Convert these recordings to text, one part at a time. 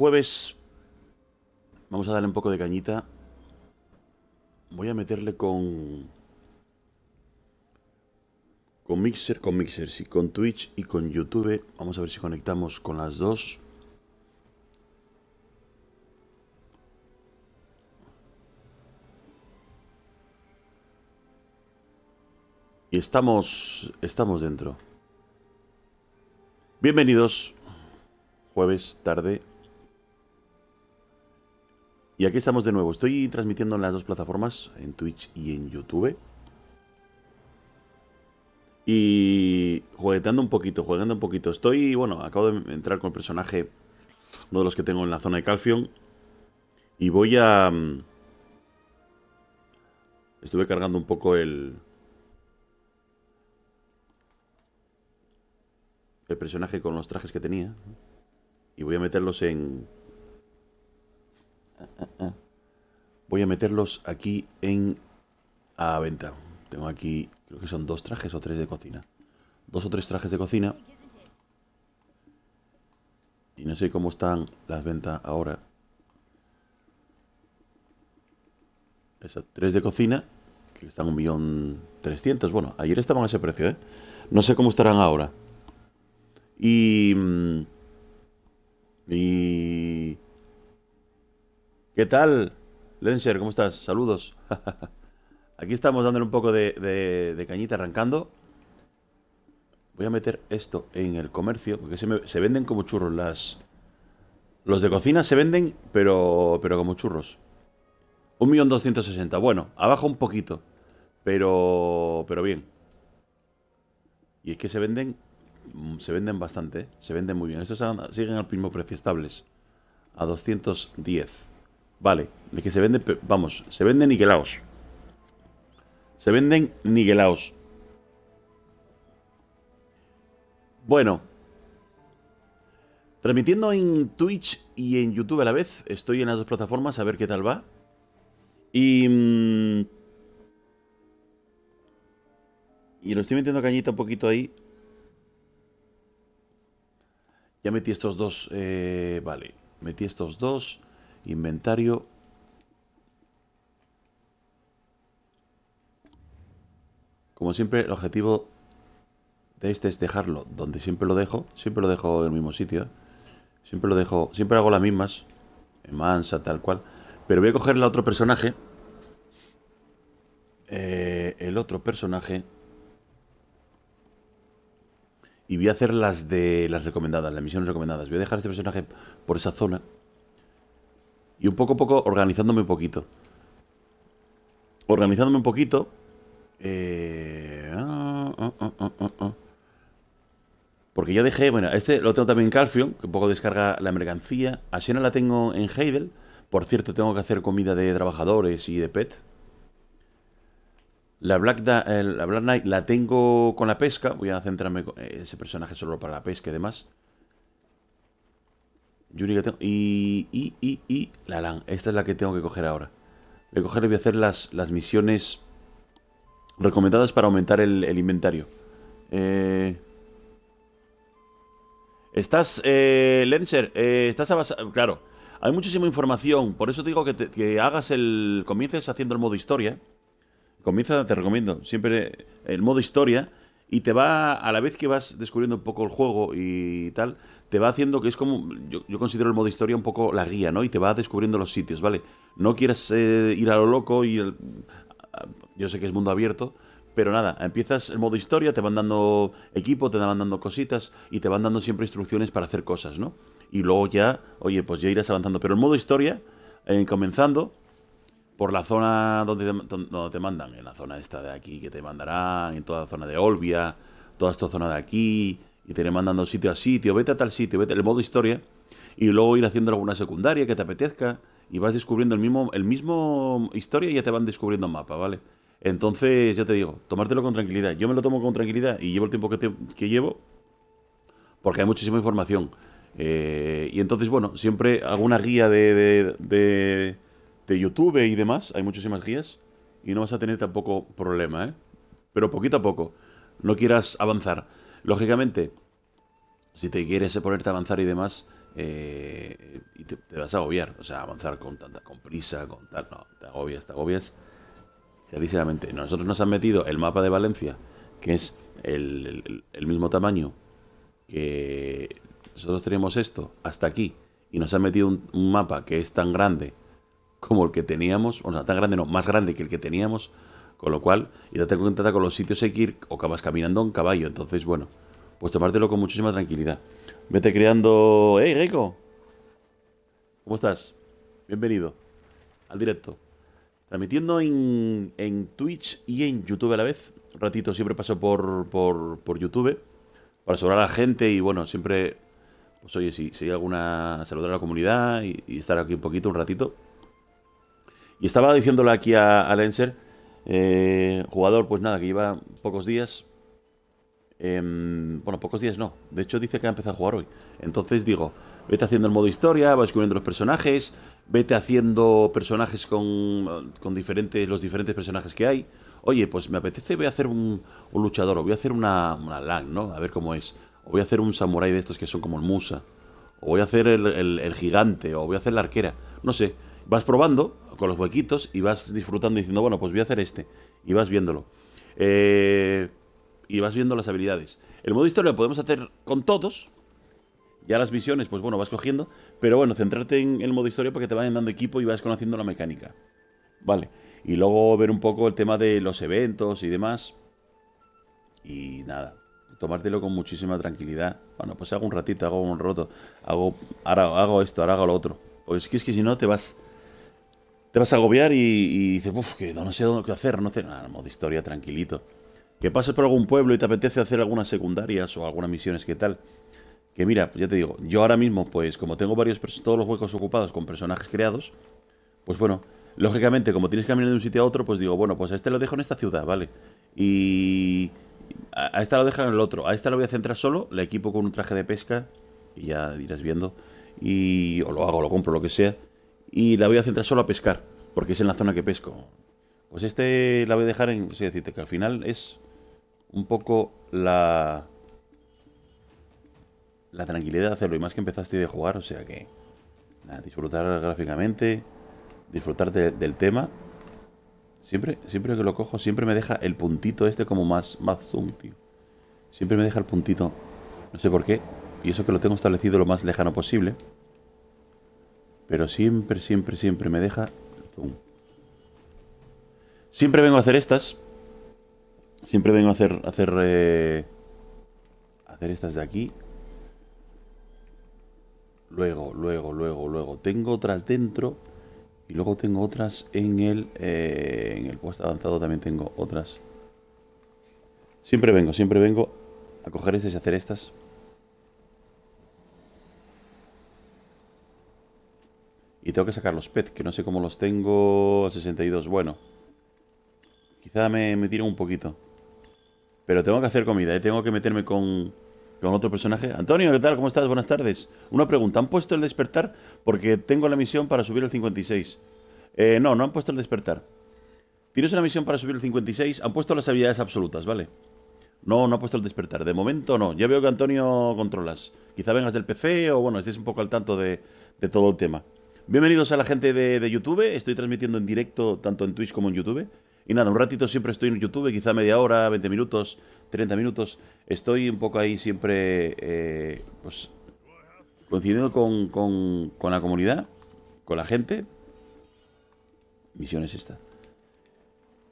jueves. Vamos a darle un poco de cañita. Voy a meterle con Mixer, sí, con Twitch y con YouTube. Vamos a ver si conectamos con las dos. Y estamos dentro. Bienvenidos. Jueves, tarde. Y aquí estamos de nuevo. Estoy transmitiendo en las dos plataformas, en Twitch y en YouTube. Y jugueteando un poquito, Estoy, bueno, acabo de entrar con el personaje, uno de los que tengo en la zona de Calfion. Y voy a... Estuve cargando un poco el personaje con los trajes que tenía. Y voy a meterlos en... Voy a meterlos aquí a venta. Tengo aquí, creo que son 2 trajes o 3 de cocina. 2 o 3 trajes de cocina. Y no sé cómo están las ventas ahora. Esas 3 de cocina, que están 1.300.000. Bueno, ayer estaban a ese precio, ¿eh? No sé cómo estarán ahora. Y... ¿Qué tal, Lenser? ¿Cómo estás? Saludos. Aquí estamos dándole un poco de cañita arrancando. Voy a meter esto en el comercio, porque se venden como churros. Los de cocina se venden, pero como churros. 1.260.000. Bueno, abajo un poquito, pero bien. Y es que se venden bastante, ¿eh? Se venden muy bien. Estos siguen al mismo precio, estables. A 210. Vale, de que se venden, vamos, se venden niquelaos. Se venden niquelaos. Bueno, transmitiendo en Twitch y en YouTube a la vez. Estoy en las dos plataformas a ver qué tal va. Y lo estoy metiendo cañita un poquito ahí. Ya metí estos dos. Vale, metí estos dos. Inventario. Como siempre, el objetivo de este es dejarlo donde siempre lo dejo. Siempre lo dejo en el mismo sitio. Siempre lo dejo. Siempre hago las mismas. En mansa, tal cual. Pero voy a coger el otro personaje. El otro personaje. Y voy a hacer las recomendadas, las misiones recomendadas. Voy a dejar este personaje por esa zona. Y un poco a poco organizándome un poquito. Porque ya dejé, bueno, este lo tengo también en Calfion, que un poco descarga la mercancía. A Xena la tengo en Heidel. Por cierto, tengo que hacer comida de trabajadores y de pet. La Black Knight la tengo con la pesca. Voy a centrarme con ese personaje solo para la pesca y demás. Yuri que tengo. Y la Lan. Esta es la que tengo que coger ahora. Voy a coger y voy a hacer las misiones recomendadas para aumentar el inventario. ¿Estás, Lenser? ¿Estás avanzado? Claro. Hay muchísima información. Por eso te digo que hagas comiences haciendo el modo historia. Comienza, te recomiendo, siempre el modo historia. Y te va, a la vez que vas descubriendo un poco el juego y tal, te va haciendo que es como, yo considero el modo historia un poco la guía, ¿no? Y te va descubriendo los sitios, ¿vale? No quieras ir a lo loco yo sé que es mundo abierto, pero nada, empiezas el modo historia, te van dando equipo, te van dando cositas y te van dando siempre instrucciones para hacer cosas, ¿no? Y luego ya, oye, pues ya irás avanzando. Pero el modo historia, comenzando por la zona donde te mandan, en la zona esta de aquí, que te mandarán, en toda la zona de Olbia, toda esta zona de aquí, y te irán mandando sitio a sitio, vete a tal sitio, vete el modo historia, y luego ir haciendo alguna secundaria que te apetezca, y vas descubriendo el mismo historia y ya te van descubriendo mapa, ¿vale? Entonces, ya te digo, tomártelo con tranquilidad. Yo me lo tomo con tranquilidad y llevo el tiempo que llevo, porque hay muchísima información. Y entonces, bueno, siempre hago una guía de YouTube y demás. Hay muchísimas guías y no vas a tener tampoco problema, ¿eh? Pero poquito a poco. No quieras avanzar. Lógicamente, si te quieres ponerte a avanzar y demás, y te vas a agobiar. O sea, avanzar con prisa, con tal. No, te agobias clarísimamente. Nosotros nos han metido el mapa de Valencia, que es el mismo tamaño que nosotros tenemos esto hasta aquí, y nos han metido un mapa que es tan grande como el que teníamos, o sea, tan grande no, más grande que el que teníamos, con lo cual, y date cuenta con los sitios hay que ir o vas caminando en caballo, entonces bueno, pues tomártelo con muchísima tranquilidad. Vete creando... ¡Hey, Gecko! ¿Cómo estás? Bienvenido al directo. Transmitiendo en Twitch y en YouTube a la vez. Un ratito siempre paso por YouTube para saludar a la gente y bueno, siempre, pues oye, si hay alguna, saludar a la comunidad y estar aquí un poquito, un ratito. Y estaba diciéndole aquí a Lenser, jugador, pues nada, que lleva pocos días. Bueno, pocos días no. De hecho, dice que ha empezado a jugar hoy. Entonces digo, vete haciendo el modo historia, vas descubriendo los personajes, vete haciendo personajes con los diferentes personajes que hay. Oye, pues me apetece, voy a hacer un luchador, o voy a hacer una LAN, ¿no? A ver cómo es. O voy a hacer un samurái de estos que son como el Musa. O voy a hacer el gigante, o voy a hacer la arquera. No sé. Vas probando con los huequitos y vas disfrutando diciendo, bueno, pues voy a hacer este. Y vas viéndolo. Y vas viendo las habilidades. El modo historia lo podemos hacer con todos. Ya las misiones, pues bueno, vas cogiendo. Pero bueno, centrarte en el modo historia para que te vayan dando equipo y vas conociendo la mecánica. Vale. Y luego ver un poco el tema de los eventos y demás. Y nada, tomártelo con muchísima tranquilidad. Bueno, pues hago un ratito, hago un roto. Ahora hago esto, ahora hago lo otro. Pues es que si no te vas a agobiar y dices, uff, que no sé qué hacer, no sé. Nada, modo historia, tranquilito. Que pases por algún pueblo y te apetece hacer algunas secundarias o algunas misiones, ¿qué tal? Que mira, ya te digo, yo ahora mismo, pues como tengo todos los huecos ocupados con personajes creados, pues bueno, lógicamente, como tienes que caminar de un sitio a otro, pues digo, bueno, pues a este lo dejo en esta ciudad, ¿vale? Y a esta lo dejo en el otro. A esta lo voy a centrar solo, la equipo con un traje de pesca, y ya irás viendo, o lo hago, lo compro, lo que sea, y la voy a centrar solo a pescar, porque es en la zona que pesco. Pues la voy a dejar en... Sí, decirte que al final es un poco la tranquilidad de hacerlo, y más que empezaste de jugar, o sea que nada, disfrutar gráficamente, disfrutar del tema. Siempre que lo cojo, siempre me deja el puntito este como más zoom, tío. Siempre me deja el puntito, no sé por qué, y eso que lo tengo establecido lo más lejano posible, pero siempre me deja el zoom. Siempre vengo a hacer estas. Siempre vengo a hacer estas de aquí. Luego. Tengo otras dentro. Y luego tengo otras en el puesto avanzado. También tengo otras. Siempre vengo a coger estas y hacer estas. Y tengo que sacar los pets, que no sé cómo los tengo a 62. Bueno, quizá me tiro un poquito. Pero tengo que hacer comida, ¿eh? Tengo que meterme con otro personaje. Antonio, ¿qué tal? ¿Cómo estás? Buenas tardes. Una pregunta, ¿han puesto el despertar? Porque tengo la misión para subir el 56. No han puesto el despertar. Tienes una misión para subir el 56. Han puesto las habilidades absolutas, ¿vale? No ha puesto el despertar. De momento no. Ya veo que Antonio controlas. Quizá vengas del PC o bueno, estés un poco al tanto de todo el tema. Bienvenidos a la gente de YouTube. Estoy transmitiendo en directo tanto en Twitch como en YouTube. Y nada, un ratito siempre estoy en YouTube, quizá media hora, 20 minutos, 30 minutos. Estoy un poco ahí siempre, pues, coincidiendo con la comunidad, con la gente. Misión es esta.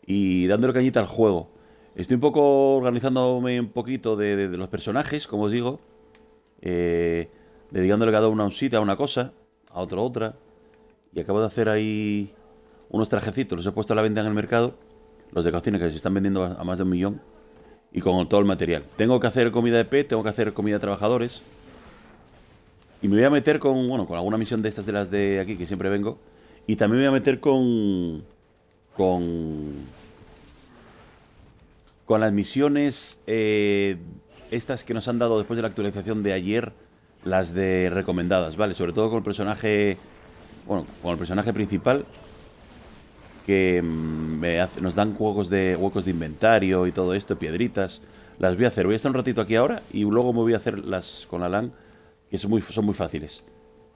Y dándole cañita al juego. Estoy un poco organizándome un poquito de los personajes, como os digo. Dedicándole cada uno a un sitio, a una cosa, a otro otra. Y acabo de hacer ahí unos trajecitos, los he puesto a la venta en el mercado. Los de cocina que se están vendiendo a más de 1 millón. Y con todo el material. Tengo que hacer comida de pet, tengo que hacer comida de trabajadores. Y me voy a meter con alguna misión de estas de las de aquí, que siempre vengo. Y también me voy a meter con las misiones estas que nos han dado después de la actualización de ayer. Las de recomendadas, ¿vale? Sobre todo con el personaje... Bueno, con el personaje principal, que nos dan huecos de inventario y todo esto, piedritas. Las voy a hacer. Voy a estar un ratito aquí ahora y luego me voy a hacer con la LAN que son muy fáciles.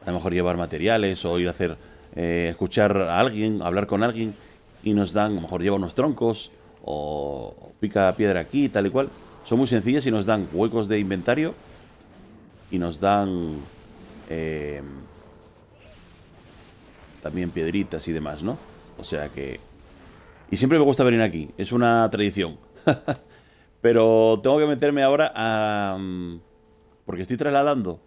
A lo mejor llevar materiales o ir a hacer, escuchar a alguien, hablar con alguien y nos dan, a lo mejor lleva unos troncos o pica piedra aquí, tal y cual. Son muy sencillas y nos dan huecos de inventario y nos dan también piedritas y demás, ¿no? O sea que... Y siempre me gusta venir aquí, es una tradición. Pero tengo que meterme ahora a... porque estoy trasladando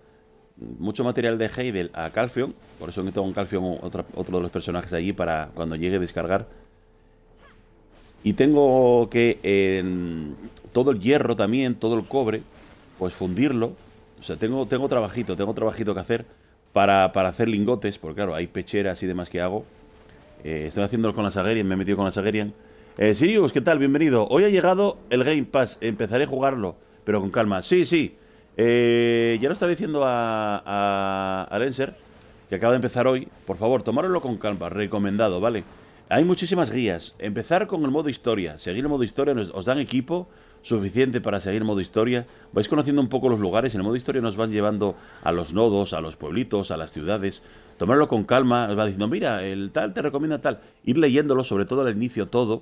mucho material de Heidel a Calphion. Por eso tengo un Calphion, otro de los personajes allí para cuando llegue a descargar. Y tengo que todo el hierro también, todo el cobre, pues fundirlo. O sea, tengo trabajito que hacer para hacer lingotes. Porque claro, hay pecheras y demás que hago. Estoy haciéndolo con la Sagerian, me he metido con la Sagerian. Sirius, ¿qué tal? Bienvenido. Hoy ha llegado el Game Pass. Empezaré a jugarlo, pero con calma. Sí, sí. Ya lo estaba diciendo a Lenser, que acaba de empezar hoy. Por favor, tomároslo con calma, recomendado, ¿vale? Hay muchísimas guías. Empezar con el modo historia. Seguir el modo historia, os dan equipo suficiente para seguir el modo historia. Vais conociendo un poco los lugares. En el modo historia nos van llevando a los nodos, a los pueblitos, a las ciudades. Tomarlo con calma. Os va diciendo, mira, el tal te recomienda tal. Ir leyéndolo, sobre todo al inicio, todo.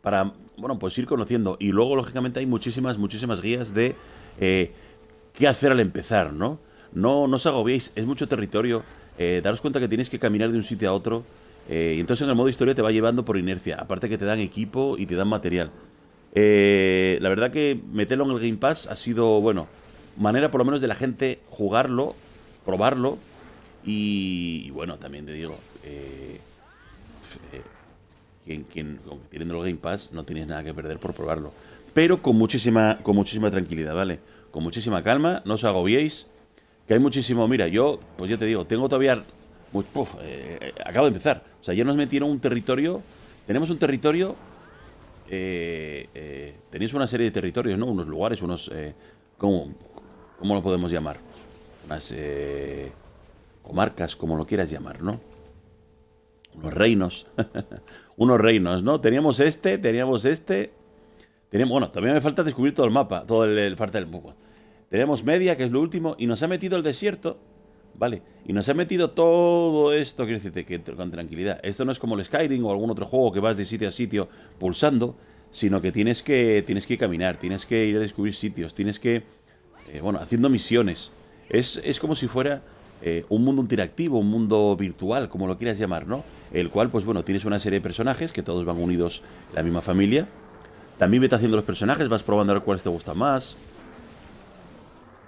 Para, bueno, pues ir conociendo. Y luego, lógicamente, hay muchísimas guías de qué hacer al empezar, ¿no? No os agobiéis, es mucho territorio. Daros cuenta que tienes que caminar de un sitio a otro. Y entonces en el modo historia te va llevando por inercia. Aparte que te dan equipo y te dan material. La verdad que meterlo en el Game Pass ha sido, bueno, manera por lo menos de la gente jugarlo, probarlo. Y bueno, también te digo, teniendo el Game Pass no tienes nada que perder por probarlo. Pero con muchísima tranquilidad, ¿vale? Con muchísima calma, no os agobiéis. Que hay muchísimo, mira, yo, pues yo te digo, tengo todavía... acabo de empezar. O sea, ya nos metieron un territorio. Tenemos un territorio. Tenéis una serie de territorios, ¿no? Unos lugares, unos... ¿cómo lo podemos llamar? Unas comarcas, como lo quieras llamar, ¿no? Unos reinos. Unos reinos, ¿no? Teníamos este. Bueno, también me falta descubrir todo el mapa. Falta el mapa. Tenemos Media, que es lo último. Y nos ha metido el desierto. Vale, y nos ha metido todo esto, quiero decirte, que con tranquilidad. Esto no es como el Skyrim o algún otro juego que vas de sitio a sitio pulsando, sino que tienes que caminar, tienes que ir a descubrir sitios, tienes que, bueno, haciendo misiones. Es como si fuera un mundo interactivo, un mundo virtual, como lo quieras llamar, ¿no? El cual, pues bueno, tienes una serie de personajes que todos van unidos en la misma familia. También vete haciendo los personajes, vas probando a ver cuáles te gustan más.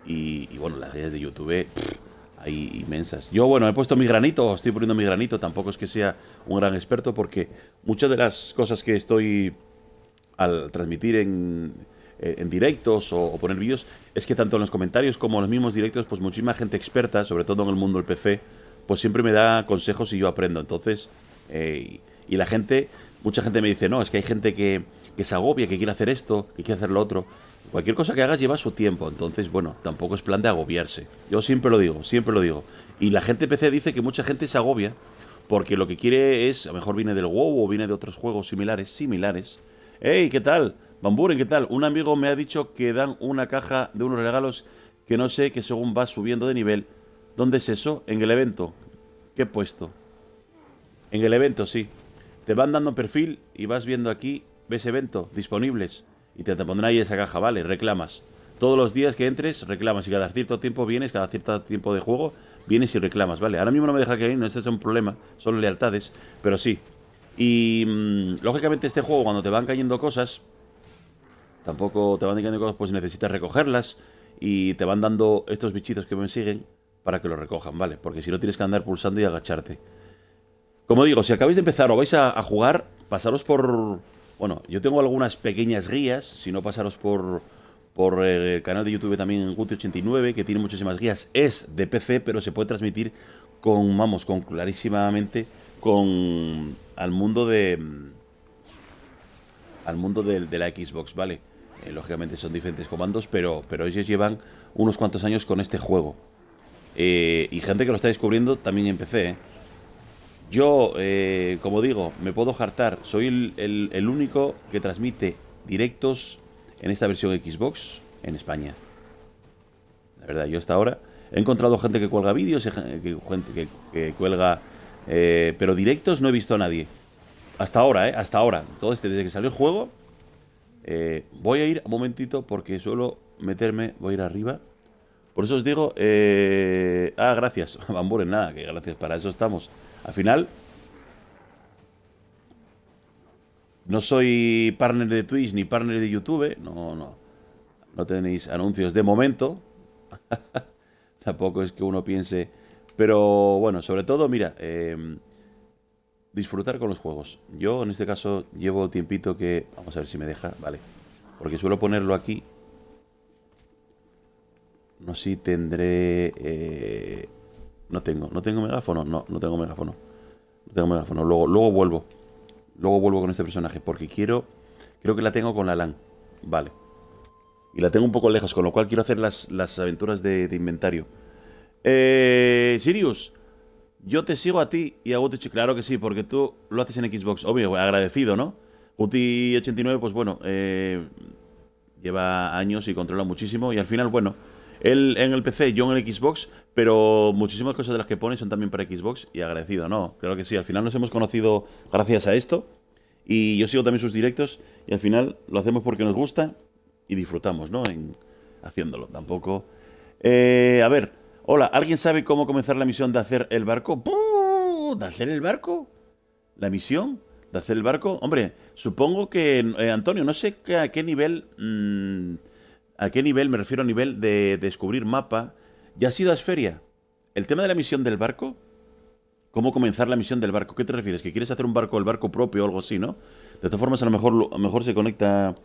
Y bueno, las guías de YouTube... hay inmensas. Yo, bueno, he puesto mi granito, estoy poniendo mi granito, tampoco es que sea un gran experto porque muchas de las cosas que estoy al transmitir en directos o poner vídeos, es que tanto en los comentarios como en los mismos directos, pues muchísima gente experta, sobre todo en el mundo del PC, pues siempre me da consejos y yo aprendo. Entonces, y la gente, mucha gente me dice, no, es que hay gente que se agobia, que quiere hacer esto, que quiere hacer lo otro. Cualquier cosa que hagas lleva su tiempo, entonces, bueno, tampoco es plan de agobiarse. Yo siempre lo digo. Y la gente PC dice que mucha gente se agobia porque lo que quiere es, a lo mejor viene del WoW o viene de otros juegos similares. ¡Hey! ¿Qué tal? Bamburen, ¿qué tal? Un amigo me ha dicho que dan una caja de unos regalos que no sé, que según vas subiendo de nivel. ¿Dónde es eso? En el evento. ¿Qué he puesto? En el evento, sí. Te van dando perfil y vas viendo aquí, ves evento, disponibles. Y te pondrán ahí esa caja, ¿vale? Reclamas. Todos los días que entres, reclamas. Y cada cierto tiempo vienes, cada cierto tiempo de juego, vienes y reclamas, ¿vale? Ahora mismo no me deja que ir, no, este es un problema, son lealtades, pero sí. Y lógicamente este juego, cuando te van cayendo cosas, tampoco te van cayendo cosas, pues necesitas recogerlas. Y te van dando estos bichitos que me siguen para que lo recojan, ¿vale? Porque si no tienes que andar pulsando y agacharte. Como digo, si acabáis de empezar o vais a jugar, pasaros por... Bueno, yo tengo algunas pequeñas guías, si no pasaros por el canal de YouTube también Guti89, que tiene muchísimas guías. Es de PC, pero se puede transmitir con clarísimamente al mundo de la Xbox, ¿vale? Lógicamente son diferentes comandos, pero ellos llevan unos cuantos años con este juego. Y gente que lo está descubriendo también en PC, ¿eh? Yo, como digo, me puedo hartar. Soy el único que transmite directos en esta versión Xbox en España. La verdad, yo hasta ahora he encontrado gente que cuelga vídeos, gente que cuelga... pero directos no he visto a nadie. Hasta ahora, hasta ahora. Todo desde que salió el juego. Voy a ir un momentito porque suelo meterme. Voy a ir arriba. Por eso os digo... gracias. Bamburen, nada, que gracias, para eso estamos. Al final... No soy partner de Twitch ni partner de YouTube. No, no. No tenéis anuncios de momento. Tampoco es que uno piense. Pero bueno, sobre todo, mira, disfrutar con los juegos. Yo en este caso llevo tiempito que... Vamos a ver si me deja. Vale. Porque suelo ponerlo aquí. No sé si tendré... No tengo megáfono. No tengo megáfono. No tengo megáfono. Luego vuelvo. Luego vuelvo con este personaje. Porque creo que la tengo con la LAN. Vale. Y la tengo un poco lejos, con lo cual quiero hacer las aventuras de inventario. Sirius, yo te sigo a ti y a Guti. Claro que sí, porque tú lo haces en Xbox. Obvio, agradecido, ¿no? Guti89, pues bueno, lleva años y controla muchísimo. Y al final, bueno, él en el PC, yo en el Xbox. Pero muchísimas cosas de las que pone son también para Xbox. Y agradecido, ¿no? Claro que sí, al final nos hemos conocido gracias a esto. Y yo sigo también sus directos. Y al final lo hacemos porque nos gusta. Y disfrutamos, ¿no? Haciéndolo. Tampoco... a ver... Hola, ¿alguien sabe cómo comenzar la misión de hacer el barco? ¡Buu! ¿De hacer el barco? ¿La misión? ¿De hacer el barco? Hombre, supongo que... Antonio, no sé a qué nivel... ¿a qué nivel? Me refiero a nivel de descubrir mapa. ¿Ya has ido a Esferia? ¿El tema de la misión del barco? ¿Cómo comenzar la misión del barco? ¿Qué te refieres? ¿Que quieres hacer un barco, el barco propio o algo así, no? De todas formas, a lo mejor se conecta...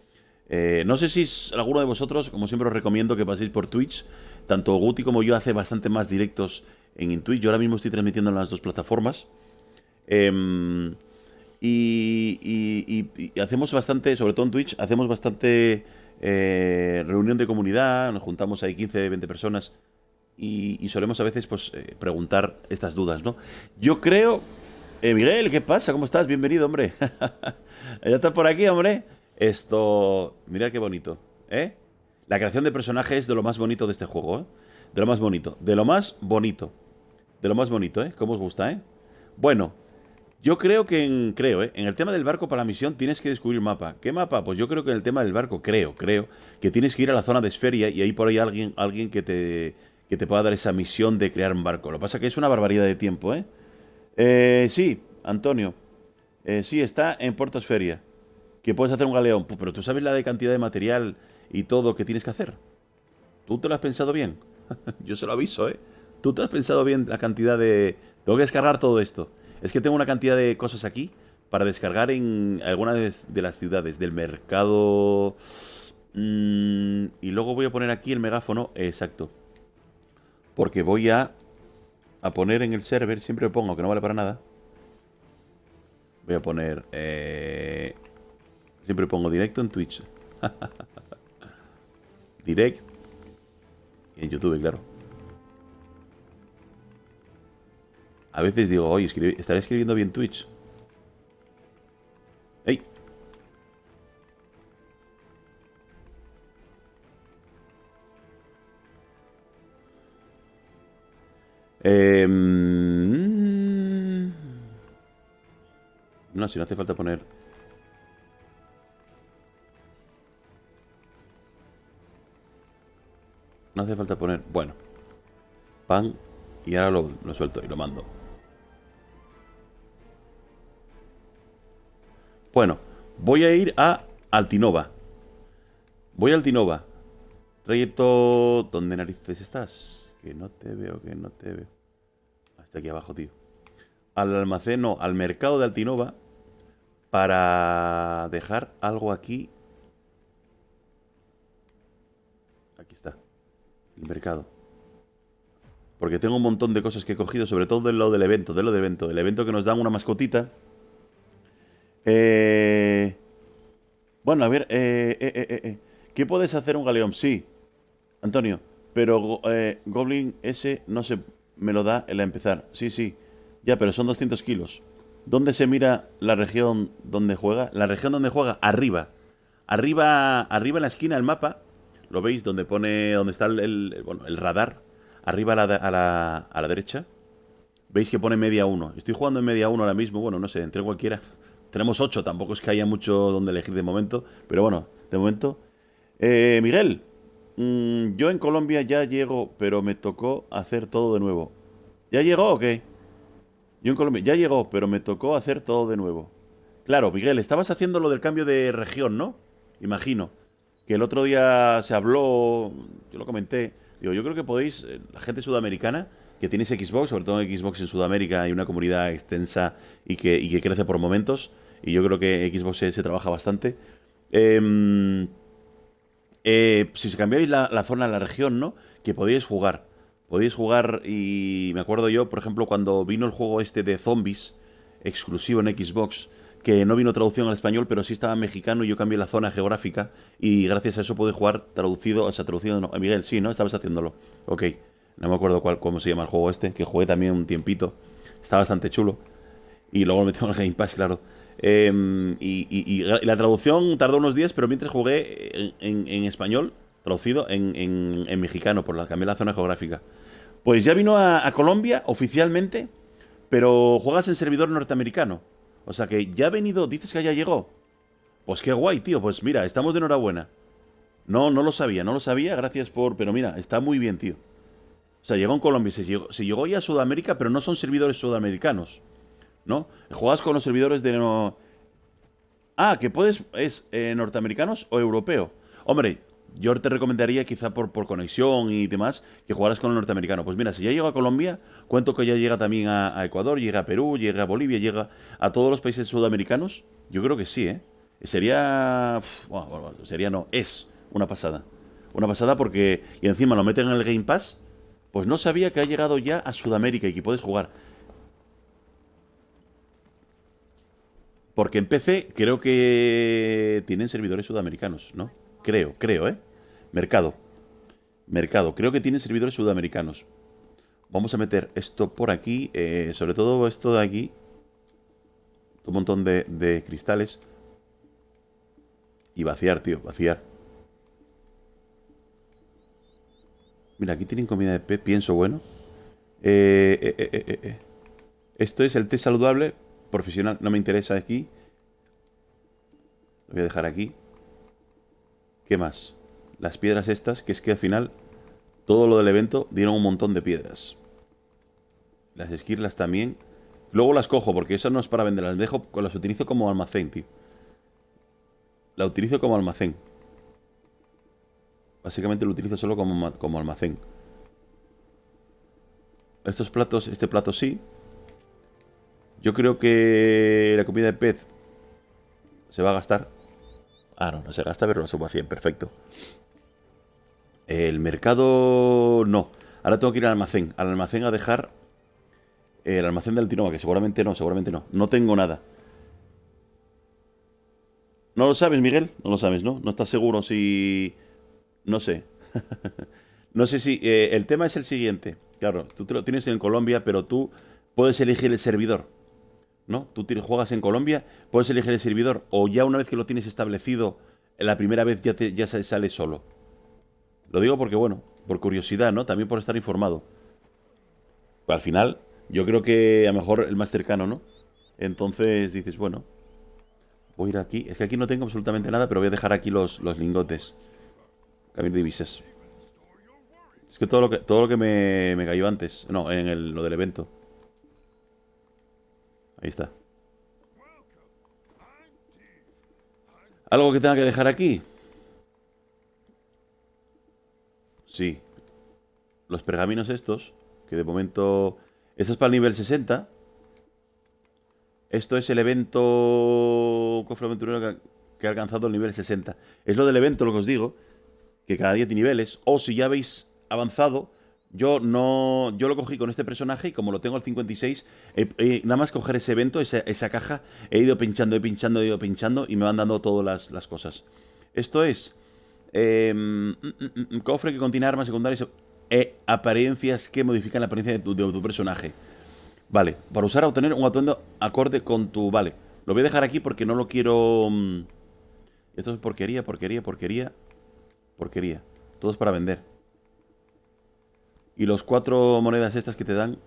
no sé si alguno de vosotros, como siempre os recomiendo que paséis por Twitch. Tanto Guti como yo hace bastante más directos en Twitch. Yo ahora mismo estoy transmitiendo en las dos plataformas. Y hacemos bastante, sobre todo en Twitch, hacemos bastante reunión de comunidad. Nos juntamos ahí 15, 20 personas y solemos a veces pues preguntar estas dudas, ¿no? Yo creo... Miguel, ¿qué pasa? ¿Cómo estás? Bienvenido, hombre. ¿Ya estás por aquí, hombre? Esto... Mira qué bonito, ¿eh? La creación de personajes es de lo más bonito de este juego, ¿eh? De lo más bonito. De lo más bonito. De lo más bonito, ¿eh? ¿Cómo os gusta, eh? Bueno, yo creo que en el tema del barco para la misión tienes que descubrir mapa. ¿Qué mapa? Pues yo creo que en el tema del barco, creo que tienes que ir a la zona de Esferia y ahí por ahí alguien que te pueda dar esa misión de crear un barco. Lo que pasa es que es una barbaridad de tiempo, ¿eh? Sí, Antonio. Sí, está en Puerto Esferia. Que puedes hacer un galeón. Pero tú sabes la de cantidad de material y todo que tienes que hacer. ¿Tú te lo has pensado bien? Yo se lo aviso, ¿eh? ¿Tú te has pensado bien la cantidad de... Tengo que descargar todo esto. Es que tengo una cantidad de cosas aquí para descargar en algunas de las ciudades del mercado. Y luego voy a poner aquí el megáfono. Exacto. Porque voy a poner en el server, siempre pongo que no vale para nada. Voy a poner... siempre pongo directo en Twitch. Direct. Y en YouTube, claro. A veces digo, oye, ¿estaré escribiendo bien Twitch? ¡Ey! No, si no hace falta poner... No hace falta poner... Bueno. Pan. Y ahora lo suelto y lo mando. Bueno. Voy a ir a Altinova. Voy a Altinova. Trayecto... ¿Dónde narices estás? Que no te veo, que no te veo. Hasta aquí abajo, tío. Al almacén, no, al mercado de Altinova. Para dejar algo aquí. Aquí está. El mercado. Porque tengo un montón de cosas que he cogido, sobre todo del lado del evento, El evento que nos dan una mascotita. Bueno, a ver. ¿Qué puedes hacer un galeón? Sí, Antonio. Pero Goblin ese no se me lo da el empezar. Sí, sí. Ya, pero son 200 kilos. ¿Dónde se mira la región donde juega? La región donde juega, arriba. Arriba en la esquina del mapa. ¿Lo veis? Donde pone. Donde está bueno, el radar. Arriba a la derecha. Veis que pone media 1. Estoy jugando en media 1 ahora mismo. Bueno, no sé, entre cualquiera. Tenemos 8, tampoco es que haya mucho donde elegir de momento. Pero bueno, de momento. Miguel, yo en Colombia ya llego, pero me tocó hacer todo de nuevo. ¿Ya llegó o qué? Yo en Colombia ya llegó, pero me tocó hacer todo de nuevo. Claro, Miguel, estabas haciendo lo del cambio de región, ¿no? Imagino. Que el otro día se habló, yo lo comenté. Digo, yo creo que podéis, la gente sudamericana que tienes Xbox, sobre todo en Xbox en Sudamérica hay una comunidad extensa y que crece por momentos. Y yo creo que Xbox se trabaja bastante. Em, si se cambiáis la zona, la región, ¿no? Que podíais jugar. Podíais jugar y me acuerdo yo, por ejemplo, cuando vino el juego este de zombies, exclusivo en Xbox, que no vino traducción al español, pero sí estaba en mexicano y yo cambié la zona geográfica y gracias a eso pude jugar traducido, o sea, traducido, no, Miguel, sí, ¿no? Estabas haciéndolo. Ok, no me acuerdo cómo se llama el juego este, que jugué también un tiempito. Está bastante chulo. Y luego lo metí en el Game Pass, claro. Y la traducción tardó unos días, pero mientras jugué en español, traducido en mexicano, por la cambié la zona geográfica. Pues ya vino a Colombia oficialmente, pero juegas en servidor norteamericano. O sea que ya ha venido, dices que ya llegó. Pues qué guay, tío. Pues mira, estamos de enhorabuena. No, no lo sabía, gracias por... Pero mira, está muy bien, tío. O sea, llegó en Colombia, se llegó ya a Sudamérica, pero no son servidores sudamericanos, ¿no? Juegas con los servidores de... Ah, que puedes... ¿Es norteamericanos o europeo? Hombre, yo te recomendaría quizá por conexión y demás que jugaras con el norteamericano. Pues mira, si ya llega a Colombia, cuento que ya llega también a Ecuador, llega a Perú, llega a Bolivia, llega a todos los países sudamericanos. Yo creo que sí, ¿eh? Sería... Bueno, sería no, es una pasada. Una pasada porque... Y encima lo meten en el Game Pass. Pues no sabía que ha llegado ya a Sudamérica y que puedes jugar. Porque en PC creo que tienen servidores sudamericanos, ¿no? Creo, ¿eh? Mercado. Mercado. Creo que tienen servidores sudamericanos. Vamos a meter esto por aquí. Sobre todo esto de aquí. Un montón de cristales. Y vaciar, tío. Vaciar. Mira, aquí tienen comida de pez. Pienso, bueno. Esto es el té saludable profesional. No me interesa aquí. Lo voy a dejar aquí. ¿Qué más? Las piedras estas, que es que al final todo lo del evento dieron un montón de piedras. Las esquirlas también. Luego las cojo porque esas no es para vender. Las utilizo como almacén, tío. La utilizo como almacén. Básicamente lo utilizo solo como almacén. Estos platos, este plato sí. Yo creo que la comida de pez se va a gastar. Ah, no se gasta, pero la subo a 100, perfecto. El mercado no. Ahora tengo que ir al almacén. Al almacén a dejar el almacén del Tinoma, que seguramente no, seguramente no. No tengo nada. ¿No lo sabes, Miguel? No lo sabes, ¿no? No estás seguro si... No sé. No sé si... el tema es el siguiente. Claro, tú te lo tienes en Colombia, pero tú puedes elegir el servidor, ¿no? Tú juegas en Colombia, puedes elegir el servidor, o ya una vez que lo tienes establecido, la primera vez ya sale solo. Lo digo porque, bueno, por curiosidad, ¿no? También por estar informado. Al final, yo creo que a lo mejor el más cercano, ¿no? Entonces dices, bueno, voy a ir aquí. Es que aquí no tengo absolutamente nada, pero voy a dejar aquí los lingotes. Cambio de divisas. Es que todo lo que me cayó antes. No, en lo del evento. Ahí está. ¿Algo que tenga que dejar aquí? Sí. Los pergaminos estos, que de momento... Esto es para el nivel 60. Esto es el evento cofre aventurero que ha alcanzado el nivel 60. Es lo del evento, lo que os digo, que cada día tiene niveles. O si ya habéis avanzado, yo lo cogí con este personaje y como lo tengo al 56, nada más coger ese evento, esa caja, he ido pinchando, he ido pinchando y me van dando todas las cosas. Esto es cofre que contiene armas secundarias apariencias que modifican la apariencia de tu personaje. Vale, para usar o obtener un atuendo acorde con tu... Vale, lo voy a dejar aquí porque no lo quiero... Esto es porquería. Porquería. Todos para vender. Y los 4 monedas estas que te dan,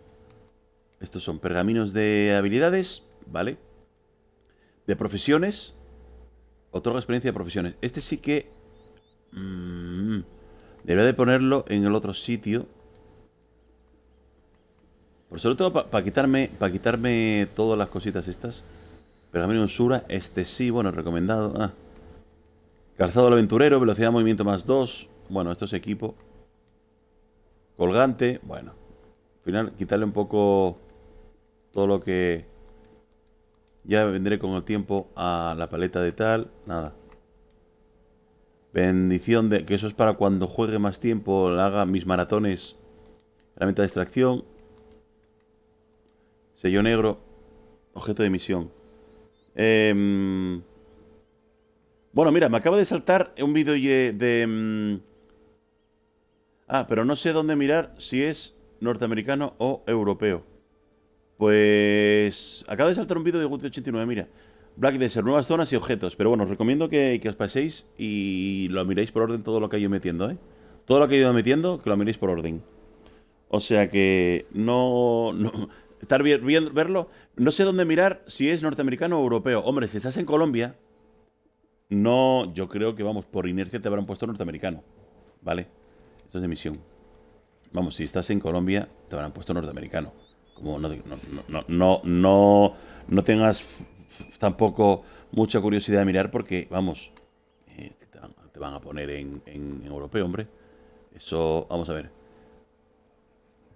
estos son pergaminos de habilidades, ¿vale? De profesiones. Otorga experiencia de profesiones. Este sí que... debería de ponerlo en el otro sitio. Por sobre todo para quitarme todas las cositas estas. Pergamino Usura, este sí, bueno, recomendado. Calzado del aventurero, velocidad de movimiento +2. Bueno, esto es equipo. Colgante, bueno. Al final, quitarle un poco todo lo que ya vendré con el tiempo a la paleta de tal. Nada. Bendición de... que eso es para cuando juegue más tiempo, haga mis maratones. Herramienta de extracción. Sello negro. Objeto de misión. Bueno, mira, me acaba de saltar un vídeo de... pero no sé dónde mirar si es norteamericano o europeo. Pues... acaba de saltar un vídeo de Guti89, mira. Black Desert, nuevas zonas y objetos. Pero bueno, os recomiendo que os paséis y lo miréis por orden todo lo que he ido metiendo, ¿eh? Todo lo que he ido metiendo, que lo miréis por orden. O sea que no... estar bien, verlo. No sé dónde mirar si es norteamericano o europeo. Hombre, si estás en Colombia... No, yo creo que, vamos, por inercia te habrán puesto norteamericano. ¿Vale? Esto es de misión. Vamos, si estás en Colombia, te habrán puesto norteamericano. Como no tengas tampoco mucha curiosidad de mirar porque, vamos, te van a poner en europeo, hombre. Eso, vamos a ver.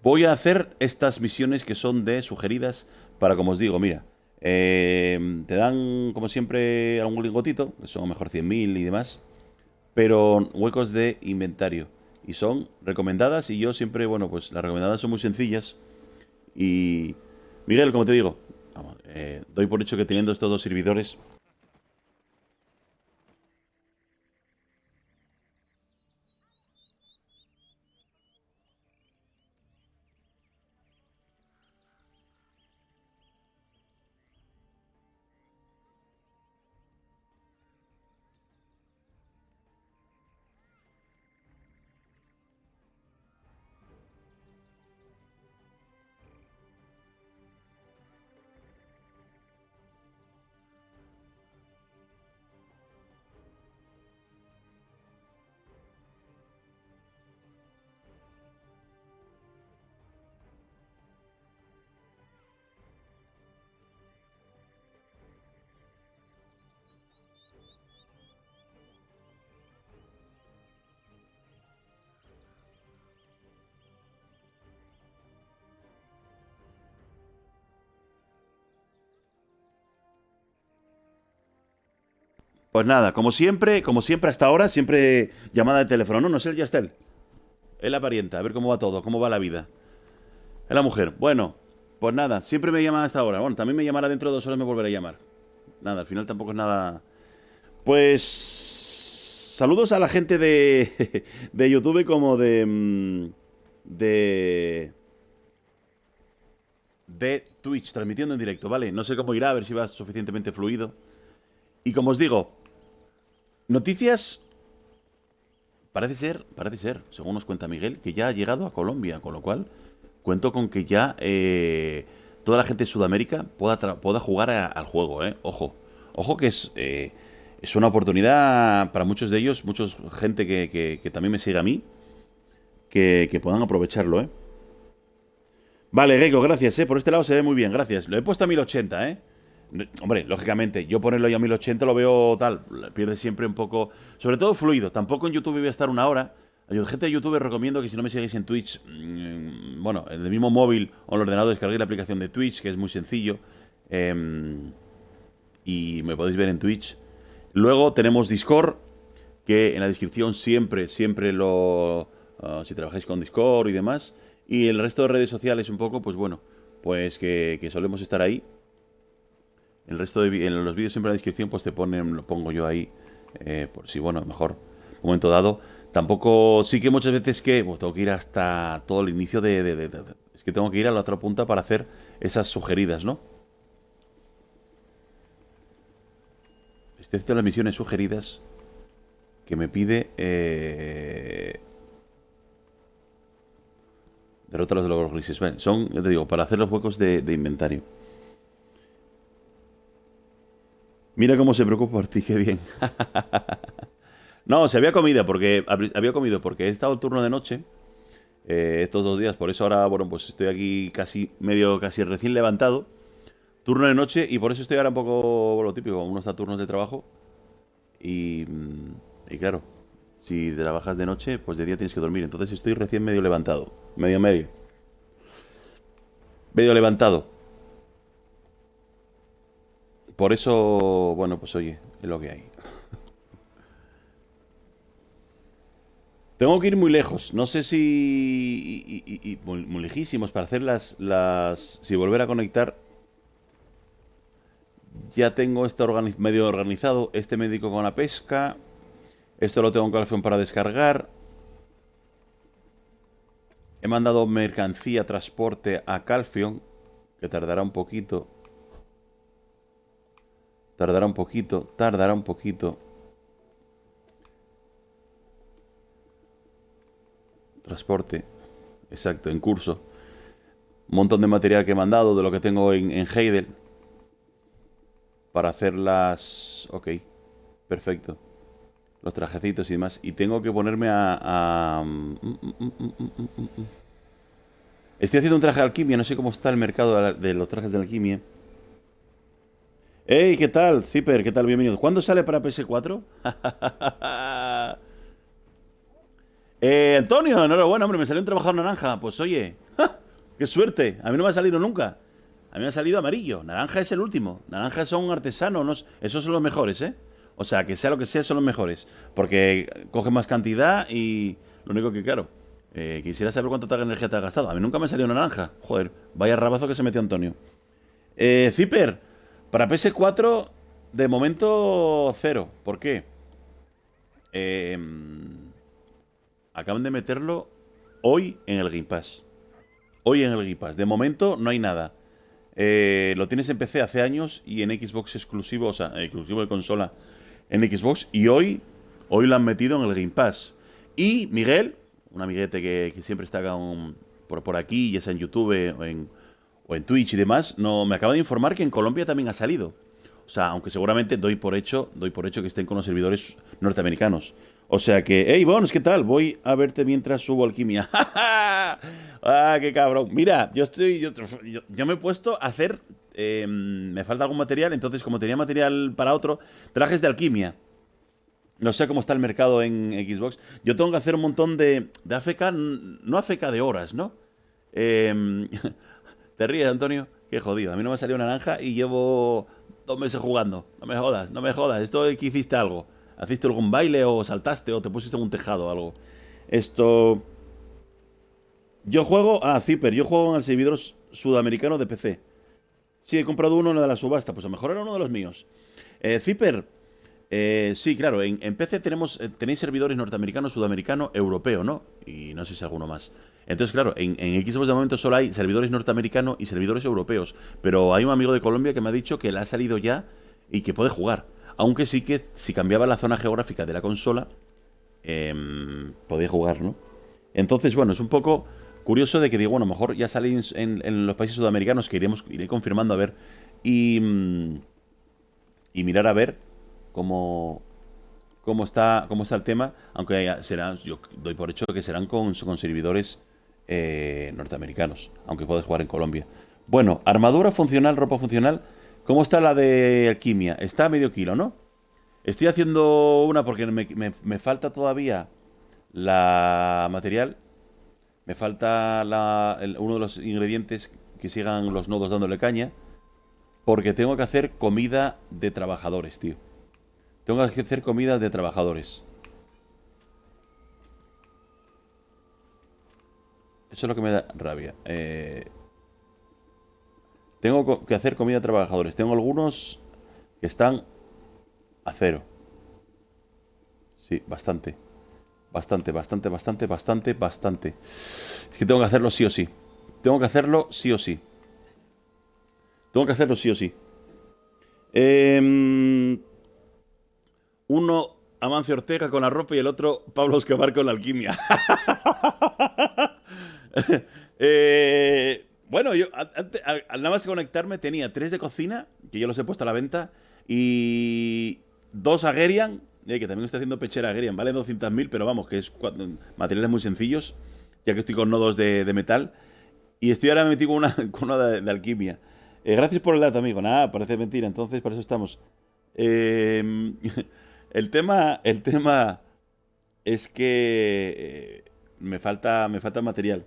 Voy a hacer estas misiones que son de sugeridas para, como os digo, mira. Te dan, como siempre, algún lingotito, que son mejor 100.000 y demás. Pero huecos de inventario. Y son recomendadas y yo siempre, bueno, pues las recomendadas son muy sencillas. Y... Miguel, como te digo, vamos, doy por hecho que teniendo estos 2 servidores... Pues nada, como siempre hasta ahora, siempre llamada de teléfono. No, no es él, ya está él. Es la parienta, a ver cómo va todo, cómo va la vida. Es la mujer. Bueno, pues nada, siempre me llama hasta ahora. Bueno, también me llamará dentro de 2 horas, me volverá a llamar. Nada, al final tampoco es nada... Pues... Saludos a la gente de, de YouTube como de Twitch, transmitiendo en directo, ¿vale? No sé cómo irá, a ver si va suficientemente fluido. Y como os digo, noticias... Parece ser, según nos cuenta Miguel, que ya ha llegado a Colombia, con lo cual cuento con que ya toda la gente de Sudamérica pueda jugar al juego, ¿eh? Ojo, ojo que es una oportunidad para muchos de ellos, mucha gente que también me sigue a mí, que puedan aprovecharlo, ¿eh? Vale, Gecko, gracias, ¿eh? Por este lado se ve muy bien, gracias. Lo he puesto a 1080, ¿eh? Hombre, lógicamente, yo ponerlo ya a 1080 lo veo tal, pierde siempre un poco, sobre todo fluido. Tampoco en YouTube voy a estar 1 hora. Yo, gente de YouTube, recomiendo que si no me seguís en Twitch, bueno, en el mismo móvil o en el ordenador descarguéis la aplicación de Twitch, que es muy sencillo. Y me podéis ver en Twitch. Luego tenemos Discord, que en la descripción siempre si trabajáis con Discord y demás. Y el resto de redes sociales un poco, pues bueno, pues que solemos estar ahí. El resto en los vídeos siempre en la descripción pues lo pongo yo ahí, por si, bueno, mejor, un momento dado. Tampoco, sí que muchas veces pues, tengo que ir hasta todo el inicio es que tengo que ir a la otra punta para hacer esas sugeridas, ¿no? Estoy haciendo las misiones sugeridas que me pide Derrota a los de los grises. Vale, son, yo te digo, para hacer los huecos de inventario. Mira cómo se preocupa por ti, qué bien. No, se había comido porque he estado el turno de noche estos 2 días, por eso ahora, bueno, pues estoy aquí casi recién levantado. Turno de noche y por eso estoy ahora un poco lo típico, uno está a turnos de trabajo y claro, si trabajas de noche, pues de día tienes que dormir. Entonces estoy recién medio levantado, medio levantado. Por eso, bueno, pues oye, es lo que hay. Tengo que ir muy lejos. No sé si... muy lejísimos para hacer si volver a conectar. Ya tengo esto medio organizado. Este médico con la pesca. Esto lo tengo en Calphion para descargar. He mandado mercancía, transporte a Calphion. Que tardará un poquito. Tardará un poquito. Transporte. Exacto, en curso. Un montón de material que he mandado de lo que tengo en Heidel. Para hacer las... Ok, perfecto. Los trajecitos y demás. Y tengo que ponerme Estoy haciendo un traje de alquimia. No sé cómo está el mercado de los trajes de alquimia. Hey, ¿qué tal, Zipper? ¿Qué tal? Bienvenido. ¿Cuándo sale para PS4? Antonio, enhorabuena, hombre, me salió un trabajador naranja. Pues oye, ¡ja! ¡Qué suerte! A mí no me ha salido nunca. A mí me ha salido amarillo. Naranja es el último. Naranja son artesanos, esos son los mejores, ¿eh? O sea, que sea lo que sea, son los mejores. Porque cogen más cantidad y lo único que, claro, quisiera saber cuánta energía te ha gastado. A mí nunca me ha salido naranja. Joder, vaya rabazo que se metió Antonio. Zipper, para PS4, de momento, cero. ¿Por qué? Acaban de meterlo hoy en el Game Pass. Hoy en el Game Pass. De momento no hay nada. Lo tienes en PC hace años y en Xbox exclusivo, o sea, exclusivo de consola en Xbox. Y hoy lo han metido en el Game Pass. Y Miguel, un amiguete que siempre está por aquí, ya sea en YouTube o en Twitch y demás, me acaba de informar que en Colombia también ha salido. O sea, aunque seguramente doy por hecho que estén con los servidores norteamericanos. O sea que, hey, Bones, ¿qué tal? Voy a verte mientras subo alquimia. ¡Ah, qué cabrón! Mira, yo me he puesto a hacer... me falta algún material, entonces como tenía material para otro, trajes de alquimia. No sé cómo está el mercado en Xbox. Yo tengo que hacer un montón de AFK, no AFK de horas, ¿no? ¿Te ríes, Antonio? Qué jodido. A mí no me salió naranja y llevo 2 meses jugando. No me jodas, no me jodas. Esto es que hiciste algo. ¿Hiciste algún baile o saltaste o te pusiste en un tejado o algo? Esto... Yo juego... Zipper. Yo juego en el servidor sudamericano de PC. Sí, he comprado uno de la subasta. Pues a lo mejor era uno de los míos. Zipper. Sí, claro. En PC tenéis servidores norteamericano, sudamericano, europeo, ¿no? Y no sé si alguno más. Entonces, claro, en Xbox de momento solo hay servidores norteamericanos y servidores europeos. Pero hay un amigo de Colombia que me ha dicho que le ha salido ya y que puede jugar. Aunque sí que si cambiaba la zona geográfica de la consola, podía jugar, ¿no? Entonces, bueno, es un poco curioso de que digo, bueno, a lo mejor ya sale en los países sudamericanos, que iré confirmando a ver. Y mirar a ver cómo está el tema. Aunque yo doy por hecho que serán con servidores norteamericanos. Aunque puedes jugar en Colombia. Bueno, armadura funcional, ropa funcional. ¿Cómo está la de alquimia? Está a medio kilo, ¿no? Estoy haciendo una porque me falta todavía la material. Me falta uno de los ingredientes que sigan los nodos dándole caña. Porque tengo que hacer comida de trabajadores, tío. Tengo que hacer comida de trabajadores. Eso es lo que me da rabia. Tengo que hacer comida de trabajadores. Tengo algunos que están a cero. Sí, bastante. Bastante. Es que tengo que hacerlo sí o sí. Tengo que hacerlo sí o sí. Uno, Amancio Ortega con la ropa y el otro, Pablo Escobar con la alquimia. Bueno, yo nada más que conectarme tenía 3 de cocina, que yo los he puesto a la venta, y 2 Agerian, que también estoy haciendo pechera Agerian, vale 200.000, pero vamos, que es materiales muy sencillos, ya que estoy con nodos de metal. Y estoy ahora metido con una, con una de alquimia. Gracias por el dato, amigo. Nada, parece mentira, entonces para eso estamos. Eh, el tema es que me falta material.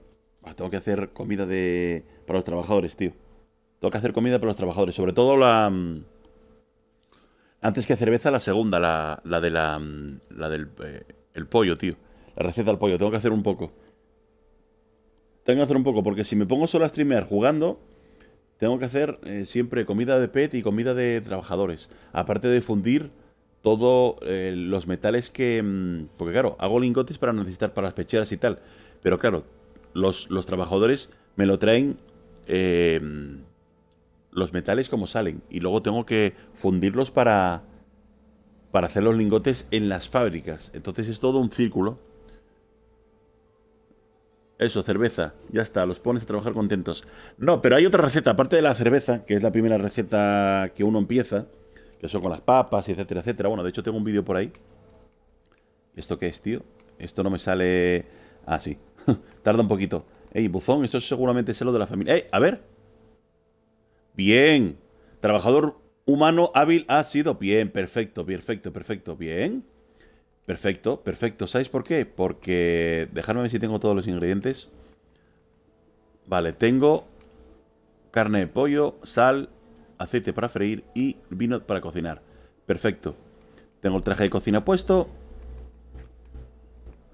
Tengo que hacer comida para los trabajadores, tío. Tengo que hacer comida para los trabajadores. Sobre todo antes que cerveza, la segunda, la del el pollo, tío. La receta del pollo. Tengo que hacer un poco. Tengo que hacer un poco, porque si me pongo solo a streamear jugando, tengo que hacer siempre comida de pet y comida de trabajadores. Aparte de fundir todos los metales porque claro, hago lingotes para necesitar para las pecheras y tal. Pero claro, los trabajadores me lo traen eh, los metales como salen. Y luego tengo que fundirlos para hacer los lingotes en las fábricas. Entonces es todo un círculo. Eso, cerveza. Ya está, los pones a trabajar contentos. No, pero hay otra receta, aparte de la cerveza, que es la primera receta que uno empieza, que son con las papas, etcétera, etcétera. Bueno, de hecho tengo un vídeo por ahí. ¿Esto qué es, tío? Esto no me sale... Ah, sí. Tarda un poquito. Ey, buzón, eso seguramente es lo de la familia. ¡Ey! A ver. Bien. Trabajador humano hábil ha sido. Bien, perfecto, perfecto, perfecto. Bien. Perfecto, perfecto. ¿Sabéis por qué? Porque... Dejadme ver si tengo todos los ingredientes. Vale, tengo carne de pollo, sal, aceite para freír y vino para cocinar. Perfecto. Tengo el traje de cocina puesto.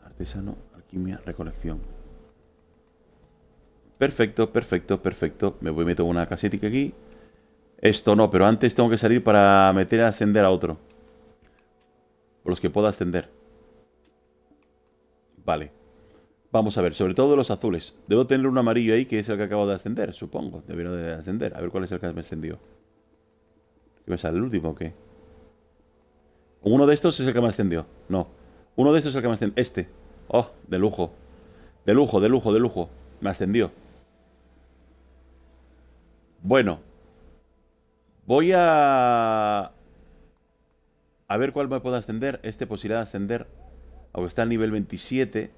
Artesano, alquimia, recolección. Perfecto, perfecto, perfecto. Me voy a meter una casetica aquí. Esto no, pero antes tengo que salir para meter a ascender a otro. Por los que pueda ascender. Vale. Vamos a ver, sobre todo los azules. Debo tener un amarillo ahí que es el que acabo de ascender, supongo. Debería de ascender. A ver cuál es el que me ascendió. ¿Qué me sale el último o qué? Uno de estos es el que me ascendió. No. Uno de estos es el que me ascendió. Este. Oh, de lujo. De lujo, de lujo, de lujo. Me ascendió. Bueno. Voy a ver cuál me puede ascender. Este posibilidad de ascender. Aunque está al nivel 27.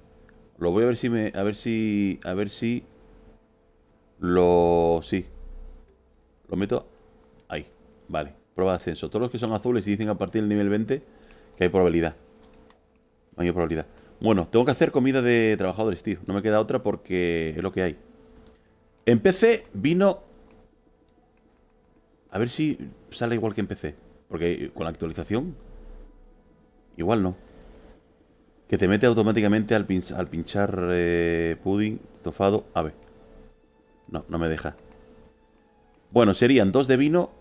Lo voy a ver si me... A ver si... A ver si... Sí. Lo meto... Ahí. Vale. Prueba de ascenso. Todos los que son azules y dicen a partir del nivel 20 que hay probabilidad. Mayor probabilidad. Bueno, tengo que hacer comida de trabajadores, tío. No me queda otra porque es lo que hay. En PC vino... A ver si sale igual que en PC. Porque con la actualización... Igual no. Que te mete automáticamente al pinchar pudding, estofado, ave. No, no me deja. Bueno, serían 2 de vino.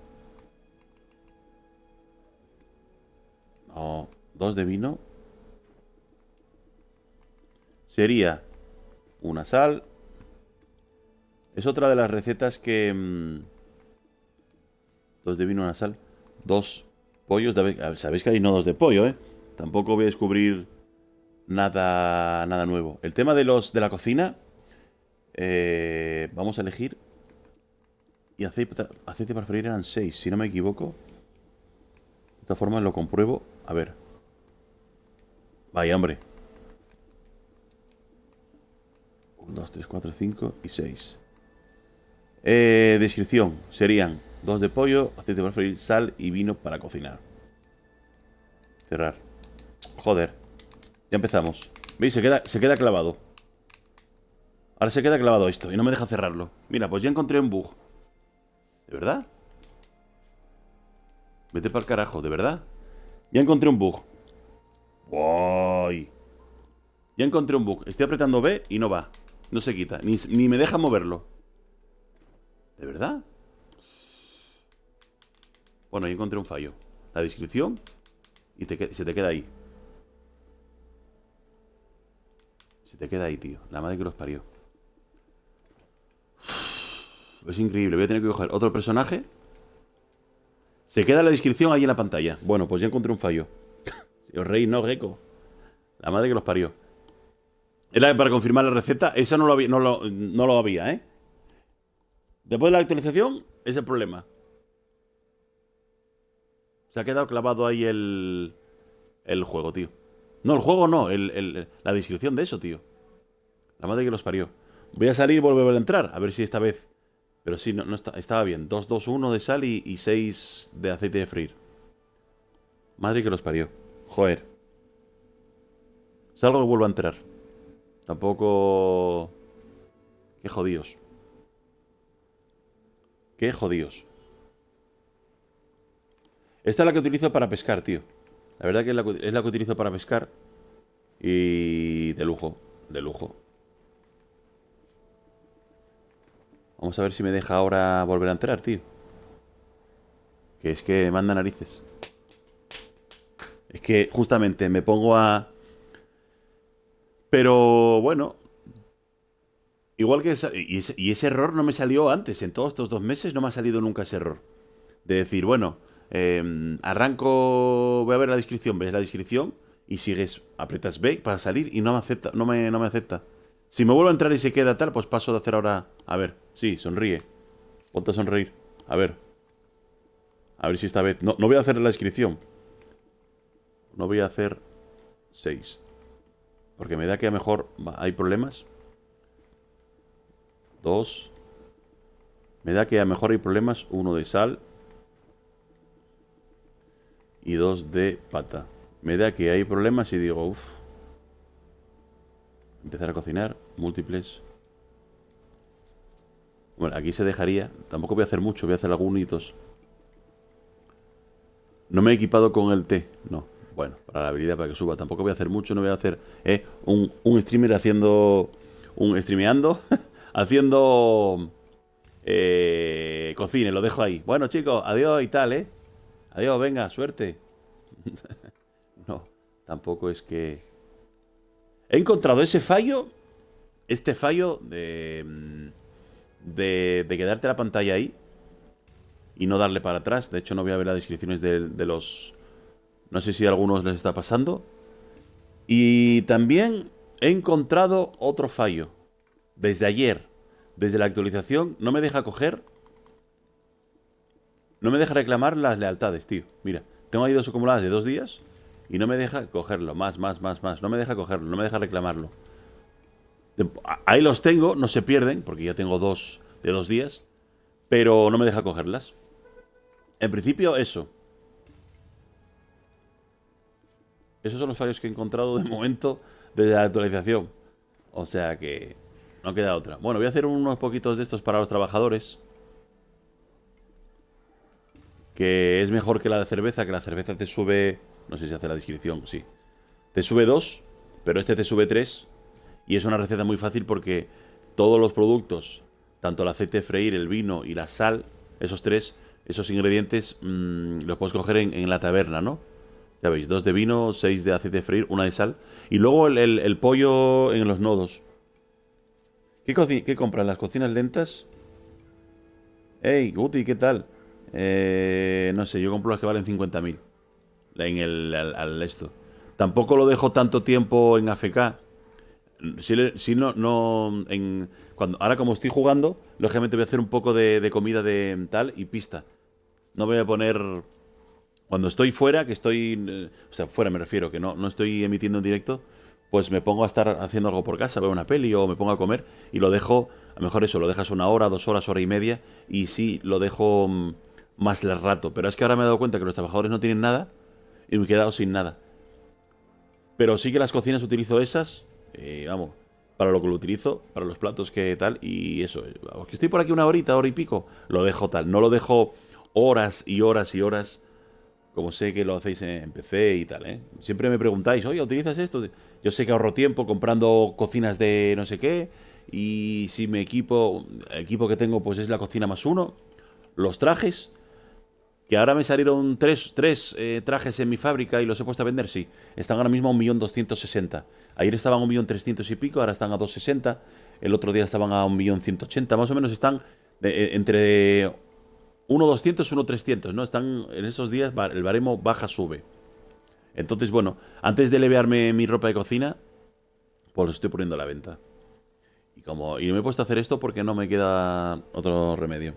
No, 2 de vino. Sería una sal. Es otra de las recetas que... 2 de vino, una sal. 2 pollos. Sabéis que hay nodos de pollo, ¿eh? Tampoco voy a descubrir nada nuevo. El tema de la cocina. Vamos a elegir. Y aceite para freír eran 6, si no me equivoco. De esta forma lo compruebo. A ver. Vaya, hombre. 1, 2, 3, 4, 5 y 6. Descripción. Serían 2 de pollo, aceite para freír, sal y vino para cocinar. Cerrar. Joder. Ya empezamos. ¿Veis? Se queda clavado. Ahora se queda clavado esto y no me deja cerrarlo. Mira, pues ya encontré un bug. ¿De verdad? Vete para el carajo, ¿de verdad? Ya encontré un bug. ¡Voy! Ya encontré un bug. Estoy apretando B y no va. No se quita. Ni me deja moverlo. ¿De verdad? Bueno, ya encontré un fallo. La descripción y se te queda ahí. Se te queda ahí, tío. La madre que los parió. Es increíble. Voy a tener que coger otro personaje. Se queda la descripción ahí en la pantalla. Bueno, pues ya encontré un fallo. Si os reís, no, Gecko. La madre que los parió. Era para confirmar la receta. Eso no lo había, ¿eh? Después de la actualización, es el problema. Se ha quedado clavado ahí el juego, tío. No, el juego no, la descripción de eso, tío. La madre que los parió. Voy a salir y volver a entrar, a ver si esta vez. Pero sí, no estaba bien. 2, 2, 1 de sal y 6 de aceite de freír. Madre que los parió. Joder. Salgo y vuelvo a entrar. Tampoco... Qué jodidos. Qué jodidos. Esta es la que utilizo para pescar, tío. La verdad que es la que utilizo para pescar. Y de lujo. De lujo. Vamos a ver si me deja ahora volver a entrar, tío. Que es que me manda narices. Es que justamente me pongo a... Pero bueno. Igual que... Y ese error no me salió antes. En todos estos 2 meses no me ha salido nunca ese error. De decir, bueno, arranco... Voy a ver la descripción. Ves la descripción y sigues... Apretas B para salir y no me acepta. No me acepta. Si me vuelvo a entrar y se queda tal, pues paso de hacer ahora... A ver, sí, sonríe. Ponte a sonreír. A ver. A ver si esta vez... No voy a hacer la descripción. No voy a hacer 6. Porque me da que a lo mejor hay problemas. 2. Me da que a lo mejor hay problemas. 1 de sal. Y 2 de pata. Me da que hay problemas y digo, uff. Empezar a cocinar. Múltiples. Bueno, aquí se dejaría. Tampoco voy a hacer mucho. Voy a hacer algunos hitos. No me he equipado con el té. No. Bueno, para la habilidad, para que suba. Tampoco voy a hacer mucho. No voy a hacer un streamer haciendo... Un streameando. Haciendo... cocine. Lo dejo ahí. Bueno, chicos. Adiós y tal, ¿eh? Adiós, venga, suerte. No. Tampoco es que... He encontrado ese fallo. Este fallo de quedarte la pantalla ahí y no darle para atrás. De hecho, no voy a ver las descripciones de los... No sé si a algunos les está pasando. Y también he encontrado otro fallo. Desde ayer, desde la actualización, no me deja coger... No me deja reclamar las lealtades, tío. Mira, tengo ahí 2 acumuladas de 2 días y no me deja cogerlo. Más. No me deja cogerlo, no me deja reclamarlo. Ahí los tengo, no se pierden, porque ya tengo 2 de 2 días. Pero no me deja cogerlas. En principio, eso. Esos son los fallos que he encontrado de momento desde la actualización. O sea que no queda otra. Bueno, voy a hacer unos poquitos de estos para los trabajadores. Que es mejor que la de cerveza, que la cerveza te sube... No sé si hace la descripción, sí. Te sube 2, pero este te sube 3. Y es una receta muy fácil porque todos los productos, tanto el aceite de freír, el vino y la sal, esos 3, esos ingredientes, los puedes coger en la taberna, ¿no? Ya veis, 2 de vino, 6 de aceite de freír, 1 de sal. Y luego el pollo en los nodos. ¿Qué compran? ¿Las cocinas lentas? Hey, Guti, ¿qué tal? No sé, yo compro las que valen 50.000. Al esto. Tampoco lo dejo tanto tiempo en AFK. Si no ahora como estoy jugando, lógicamente voy a hacer un poco de comida de tal y pista. No voy a poner... Cuando estoy fuera, que estoy... o sea, fuera me refiero, que no estoy emitiendo en directo, pues me pongo a estar haciendo algo por casa, veo una peli o me pongo a comer y lo dejo, a lo mejor eso, lo dejas 1 hora, 2 horas, hora y media y sí, lo dejo más el rato. Pero es que ahora me he dado cuenta que los trabajadores no tienen nada y me he quedado sin nada. Pero sí que las cocinas utilizo esas, vamos, para lo que lo utilizo, para los platos que tal y eso. Que estoy por aquí 1 horita, hora y pico, lo dejo tal. No lo dejo horas y horas y horas, como sé que lo hacéis en PC y tal, ¿eh? Siempre me preguntáis, oye, ¿utilizas esto? Yo sé que ahorro tiempo comprando cocinas de no sé qué. Y si el equipo que tengo pues es la cocina +1. Los trajes, que ahora me salieron 3 trajes en mi fábrica y los he puesto a vender, sí. Están ahora mismo a 1.260.000. Ayer estaban a 1.300.000 y pico, ahora están a 260. El otro día estaban a 1.180.000. Más o menos están entre 1.200, 1.300, ¿no? Están en esos días, el baremo baja, sube. Entonces, bueno, antes de levearme mi ropa de cocina, pues los estoy poniendo a la venta. Y me he puesto a hacer esto porque no me queda otro remedio.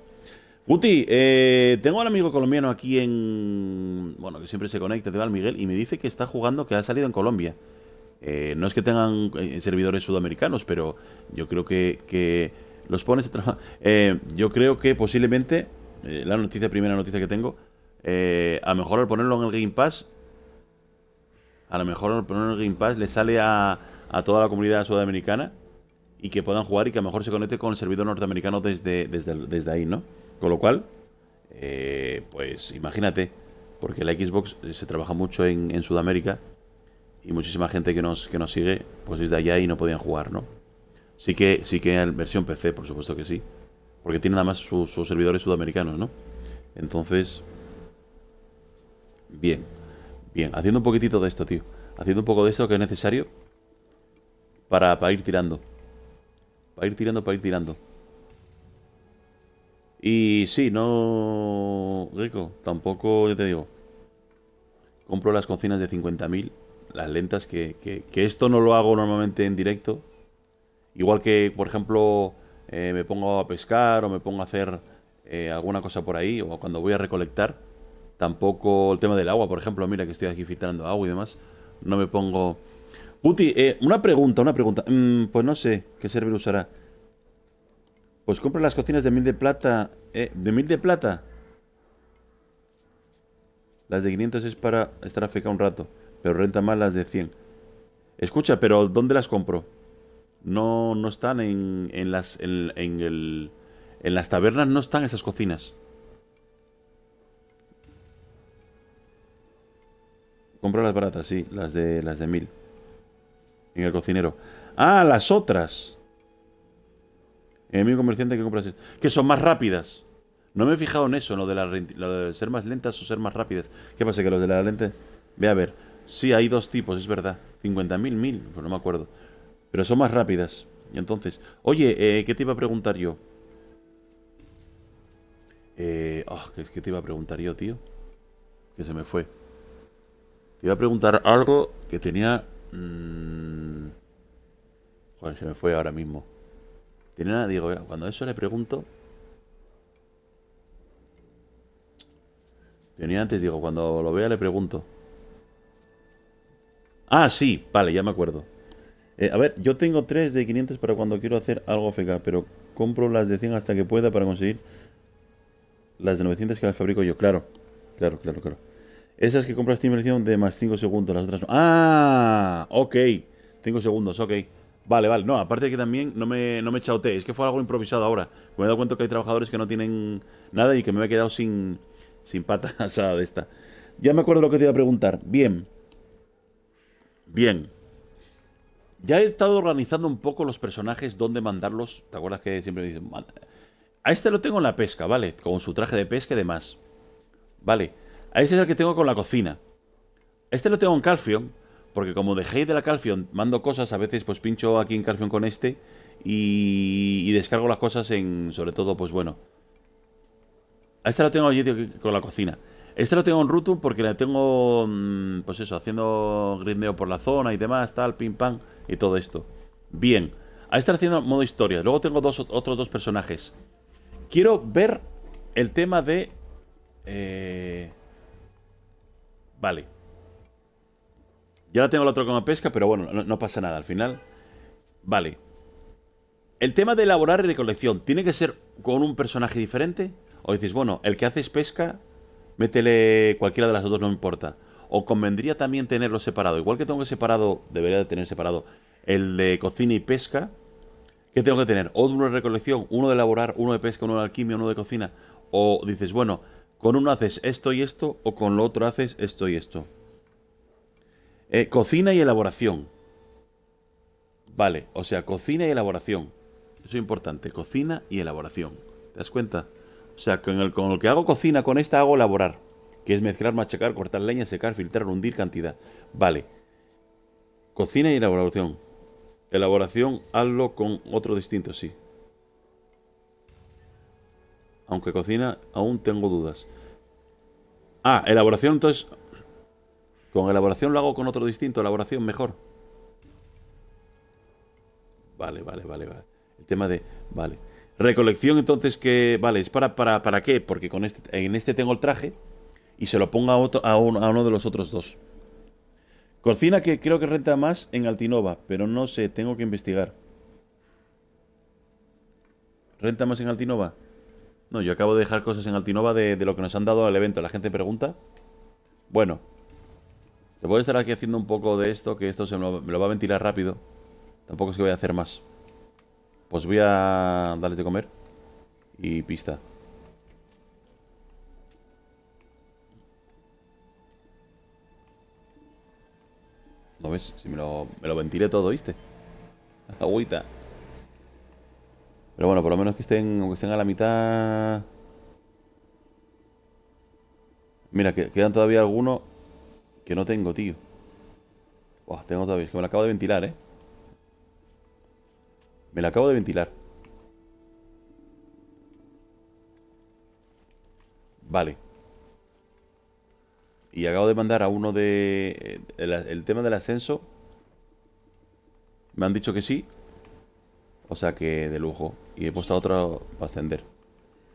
Guti, tengo un amigo colombiano aquí bueno, que siempre se conecta, te va al Miguel, y me dice que está jugando, que ha salido en Colombia. No es que tengan servidores sudamericanos, pero yo creo que los pones a trabajar. Yo creo que posiblemente, primera noticia que tengo, a lo mejor al ponerlo en el Game Pass, le sale a toda la comunidad sudamericana y que puedan jugar y que a lo mejor se conecte con el servidor norteamericano desde ahí, ¿no? Con lo cual, pues imagínate, porque la Xbox se trabaja mucho en Sudamérica y muchísima gente que nos sigue, pues es de allá y no podían jugar, ¿no? Sí que en versión PC, por supuesto que sí, porque tiene nada más sus servidores sudamericanos, ¿no? Entonces, bien, bien, haciendo un poquitito de esto, tío. Haciendo un poco de esto que es necesario para ir tirando. Para ir tirando, para ir tirando. Y sí, no, Rico, tampoco, yo te digo, compro las cocinas de 50.000, las lentas, que esto no lo hago normalmente en directo. Igual que, por ejemplo, me pongo a pescar o me pongo a hacer alguna cosa por ahí, o cuando voy a recolectar, tampoco el tema del agua, por ejemplo, mira que estoy aquí filtrando agua y demás, no me pongo... Uti, una pregunta. Pues no sé qué server usará. Pues compra las cocinas de 1000 de plata. ¿De 1000 de plata? Las de 500 es para estar AFK un rato, pero renta más las de 100. Escucha, pero ¿dónde las compro? No están en las tabernas, no están esas cocinas. Compro las baratas, sí, las de 1000. En el cocinero. Ah, las otras. En mi comerciante que compras, que son más rápidas. No me he fijado en eso, lo de ser más lentas o ser más rápidas. ¿Qué pasa? Que los de la lente... Ve a ver. Sí, hay dos tipos, es verdad. 50.000, 1000, pues no me acuerdo. Pero son más rápidas. Y entonces... Oye, ¿qué te iba a preguntar yo? ¿Qué te iba a preguntar yo, tío? Que se me fue. Te iba a preguntar algo que tenía... Joder, se me fue ahora mismo. Digo, cuando eso le pregunto... Tenía antes, digo, cuando lo vea le pregunto. Ah, sí, vale, ya me acuerdo. A ver, yo tengo 3 de 500 para cuando quiero hacer algo FK, pero compro las de 100 hasta que pueda para conseguir las de 900 que las fabrico yo. Claro, claro, claro, claro. Esas que compras tienen versión de más 5 segundos, las otras no. ¡Ah! Ok, 5 segundos, ok. Vale, vale. No, aparte que también no me chaoteé. Es que fue algo improvisado ahora. Me he dado cuenta que hay trabajadores que no tienen nada y que me he quedado sin pata asada de esta. Ya me acuerdo lo que te iba a preguntar. Bien. Bien. Ya he estado organizando un poco los personajes, dónde mandarlos. ¿Te acuerdas que siempre me dicen? A este lo tengo en la pesca, ¿vale? Con su traje de pesca y demás. Vale. A este es el que tengo con la cocina. Este lo tengo en Calfion. Porque como dejé de la Calfion, mando cosas. A veces pues pincho aquí en Calfion con este. Y descargo las cosas en... Sobre todo, pues bueno. A este lo tengo allí con la cocina. Este lo tengo en Rutum porque le tengo, pues eso, haciendo grindeo por la zona y demás, tal, pim pam, y todo esto. Bien. A este lo haciendo modo historia. Luego tengo otros dos personajes. Quiero ver el tema de... Vale. Ya la tengo la otra con la pesca, pero bueno, no pasa nada al final. Vale. El tema de elaborar y recolección, ¿tiene que ser con un personaje diferente? O dices, bueno, el que haces pesca, métele cualquiera de las dos, no me importa. O convendría también tenerlo separado. Igual que tengo que separado, debería de tener separado el de cocina y pesca. ¿Qué tengo que tener? O uno de recolección, uno de elaborar, uno de pesca, uno de alquimia, uno de cocina. O dices, bueno, con uno haces esto y esto, o con lo otro haces esto y esto. Cocina y elaboración. Vale, o sea, cocina y elaboración. Eso es importante, cocina y elaboración. ¿Te das cuenta? O sea, con lo que hago cocina, con esta hago elaborar. Que es mezclar, machacar, cortar leña, secar, filtrar, hundir cantidad. Vale. Cocina y elaboración. Elaboración, hazlo con otro distinto, sí. Aunque cocina, aún tengo dudas. Ah, elaboración, entonces... Con elaboración lo hago con otro distinto, elaboración mejor. Vale, vale, vale, vale. El tema de... Vale. Recolección, entonces, que... Vale, ¿es para qué? Porque con en este tengo el traje y se lo pongo a uno de los otros dos. Cocina que creo que renta más en Altinova, pero no sé, tengo que investigar. ¿Renta más en Altinova? No, yo acabo de dejar cosas en Altinova de lo que nos han dado al evento. La gente pregunta. Bueno, te puedo estar aquí haciendo un poco de esto, que esto me lo va a ventilar rápido. Tampoco es que voy a hacer más. Pues voy a darles de comer. Y pista. ¿No ves? Si me lo ventilé todo, ¿viste? Agüita. Pero bueno, por lo menos que estén, aunque estén a la mitad. Mira, quedan todavía algunos que no tengo, tío. Buah, tengo todavía. Es que me lo acabo de ventilar, ¿eh? Me lo acabo de ventilar. Vale. Y acabo de mandar a uno de... el tema del ascenso. Me han dicho que sí. O sea que de lujo. Y he puesto a otro para ascender.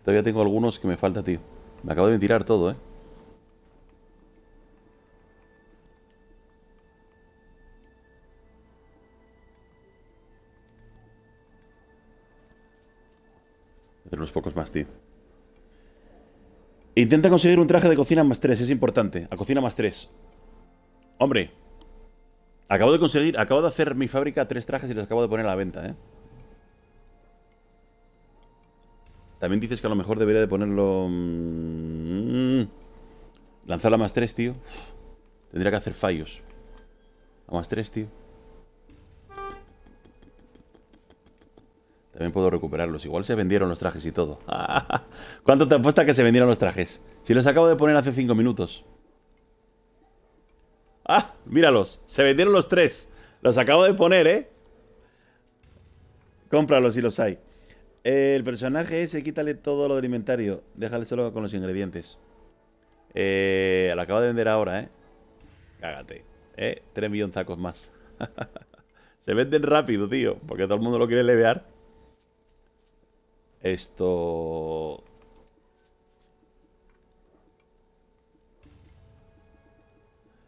Todavía tengo algunos que me falta, tío. Me acabo de ventilar todo, ¿eh? Hacer unos pocos más, tío. Intenta conseguir un traje de cocina más 3, es importante. A cocina más 3. Hombre, acabo de hacer mi fábrica 3 trajes y los acabo de poner a la venta, ¿eh? También dices que a lo mejor debería de ponerlo... lanzar a más 3, tío. Tendría que hacer fallos. A más 3, tío. También puedo recuperarlos. Igual se vendieron los trajes y todo. ¿Cuánto te apuesta que se vendieron los trajes? Si los acabo de poner hace 5 minutos. ¡Ah! Míralos. Se vendieron los 3. Los acabo de poner, ¿eh? Cómpralos si los hay. El personaje ese, quítale todo lo del inventario. Déjale solo con los ingredientes. Lo acabo de vender ahora, ¿eh? Cágate. 3 millones tacos más. Se venden rápido, tío. Porque todo el mundo lo quiere levear. Esto...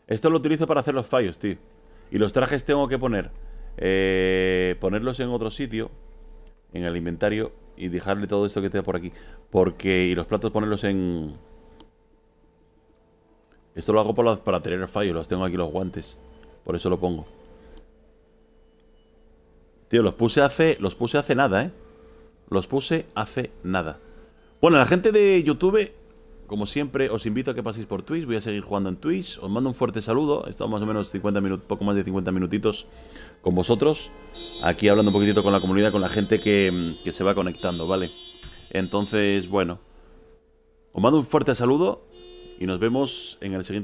Esto lo utilizo para hacer los fallos, tío. Y los trajes tengo que ponerlos en otro sitio, en el inventario, y dejarle todo esto que tenga por aquí. Porque... Y los platos ponerlos en... Esto lo hago para tener el fallo. Los tengo aquí los guantes. Por eso lo pongo. Tío, los puse hace nada, ¿eh? Los puse hace nada. Bueno, la gente de YouTube, como siempre, os invito a que paséis por Twitch. Voy a seguir jugando en Twitch. Os mando un fuerte saludo. He estado más o menos 50 minutos, poco más de 50 minutitos con vosotros. Aquí hablando un poquitito con la comunidad, con la gente que se va conectando, ¿vale? Entonces, bueno. Os mando un fuerte saludo y nos vemos en el siguiente.